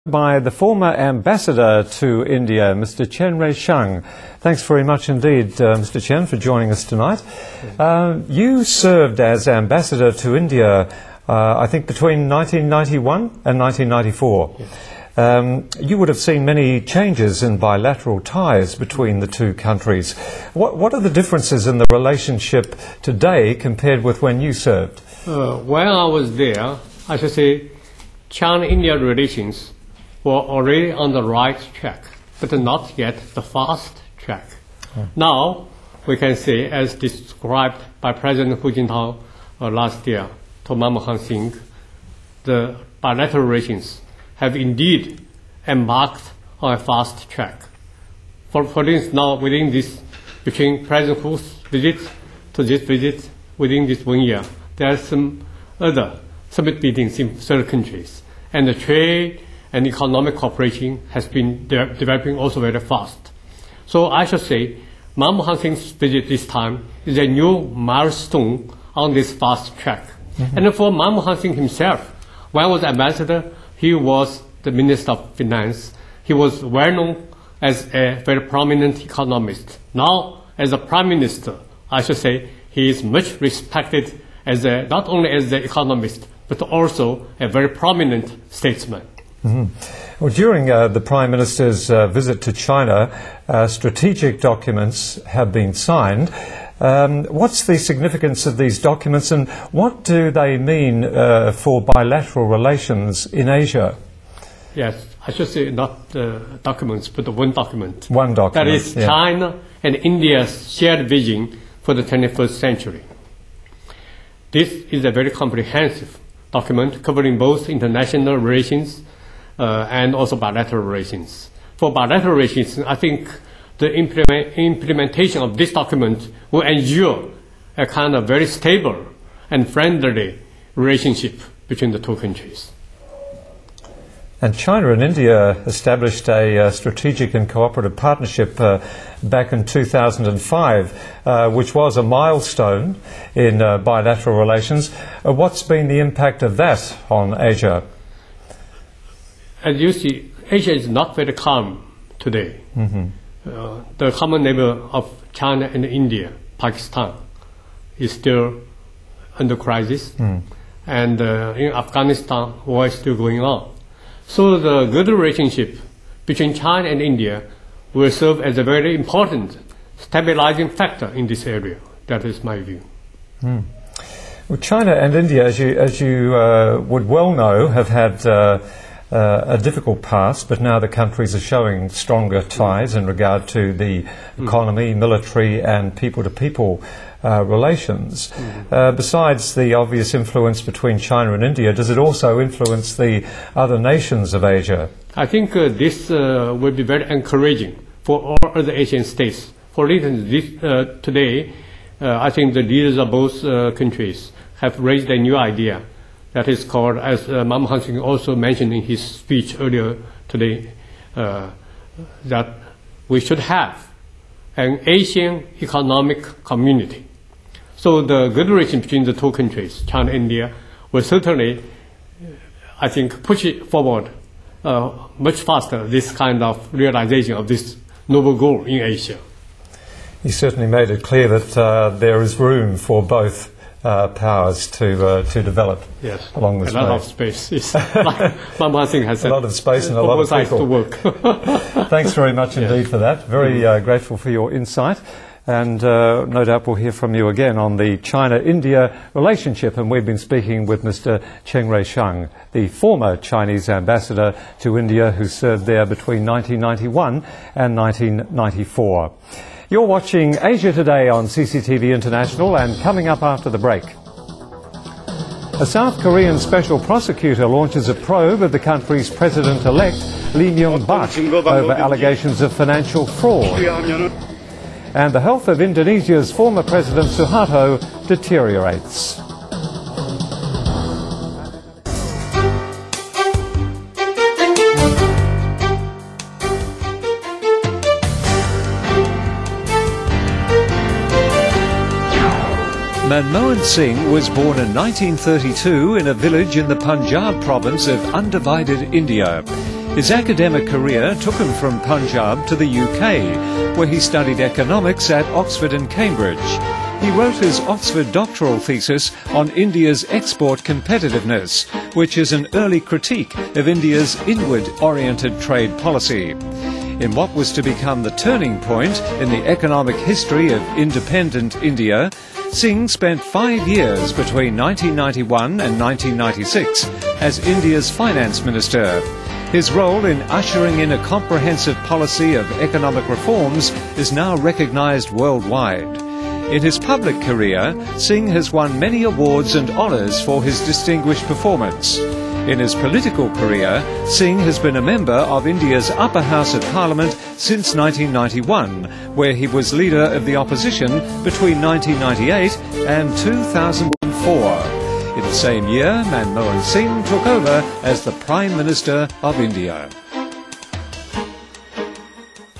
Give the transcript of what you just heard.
By the former ambassador to India, Mr. Chen Rui-sheng. Thanks very much indeed, Mr. Chen, for joining us tonight. You served as ambassador to India, I think, between 1991 and 1994. Yes. You would have seen many changes in bilateral ties between the two countries. What are the differences in the relationship today compared with when you served? When I was there, I should say China-India relations were already on the right track, but not yet the fast track. Now, we can say, as described by President Hu Jintao last year to Manmohan Singh, the bilateral relations have indeed embarked on a fast track. For instance, now within this, between President Hu's visit to this visit, within this 1 year, there are some other summit meetings in certain countries, and the trade and economic cooperation has been developing also very fast. So I should say, Manmohan Singh's visit this time is a new milestone on this fast track. And for Manmohan Singh himself, when he was ambassador, he was the Minister of Finance. He was well known as a very prominent economist. Now, as a Prime Minister, I should say, he is much respected as not only as an economist, but also a very prominent statesman. Well, during the Prime Minister's visit to China, strategic documents have been signed. What's the significance of these documents, and what do they mean for bilateral relations in Asia? Yes, I should say not documents, but one document. One document. That is China and India's shared vision for the 21st century. This is a very comprehensive document covering both international relations and also bilateral relations. For bilateral relations, I think the implementation of this document will ensure a kind of very stable and friendly relationship between the two countries. And China and India established a strategic and cooperative partnership back in 2005, which was a milestone in bilateral relations. What's been the impact of that on Asia? As you see, Asia is not very calm today. The common neighbor of China and India, Pakistan, is still under crisis. And in Afghanistan, war is still going on. So the good relationship between China and India will serve as a very important stabilizing factor in this area. That is my view. Well, China and India, as you would well know, have had a difficult past, but now the countries are showing stronger ties in regard to the economy, military and people-to-people relations. Besides the obvious influence between China and India, does it also influence the other nations of Asia? I think this will be very encouraging for all other Asian states. For instance, today, I think the leaders of both countries have raised a new idea that is called, as Manmohan Singh also mentioned in his speech earlier today, that we should have an Asian economic community. So the good relation between the two countries, China and India, will certainly, I think, push it forward much faster, this kind of realization of this noble goal in Asia. You certainly made it clear that there is room for both powers to develop along this way. A lot of space. Like Manmohan Singh has said. A lot of space and a lot of people. To work. Thanks very much indeed for that. Very grateful for your insight. And no doubt we'll hear from you again on the China-India relationship. And we've been speaking with Mr. Chen Rui-sheng, the former Chinese ambassador to India who served there between 1991 and 1994. You're watching Asia Today on CCTV International, and coming up after the break, a South Korean special prosecutor launches a probe of the country's president-elect Lee Myung-bak over allegations of financial fraud. And the health of Indonesia's former President Suharto deteriorates. Manmohan Singh was born in 1932 in a village in the Punjab province of undivided India. His academic career took him from Punjab to the UK, where he studied economics at Oxford and Cambridge. He wrote his Oxford doctoral thesis on India's export competitiveness, which is an early critique of India's inward-oriented trade policy. In what was to become the turning point in the economic history of independent India, Singh spent 5 years between 1991 and 1996 as India's finance minister. His role in ushering in a comprehensive policy of economic reforms is now recognised worldwide. In his public career, Singh has won many awards and honours for his distinguished performance. In his political career, Singh has been a member of India's upper house of parliament since 1991, where he was leader of the opposition between 1998 and 2004. In the same year, Manmohan Singh took over as the Prime Minister of India.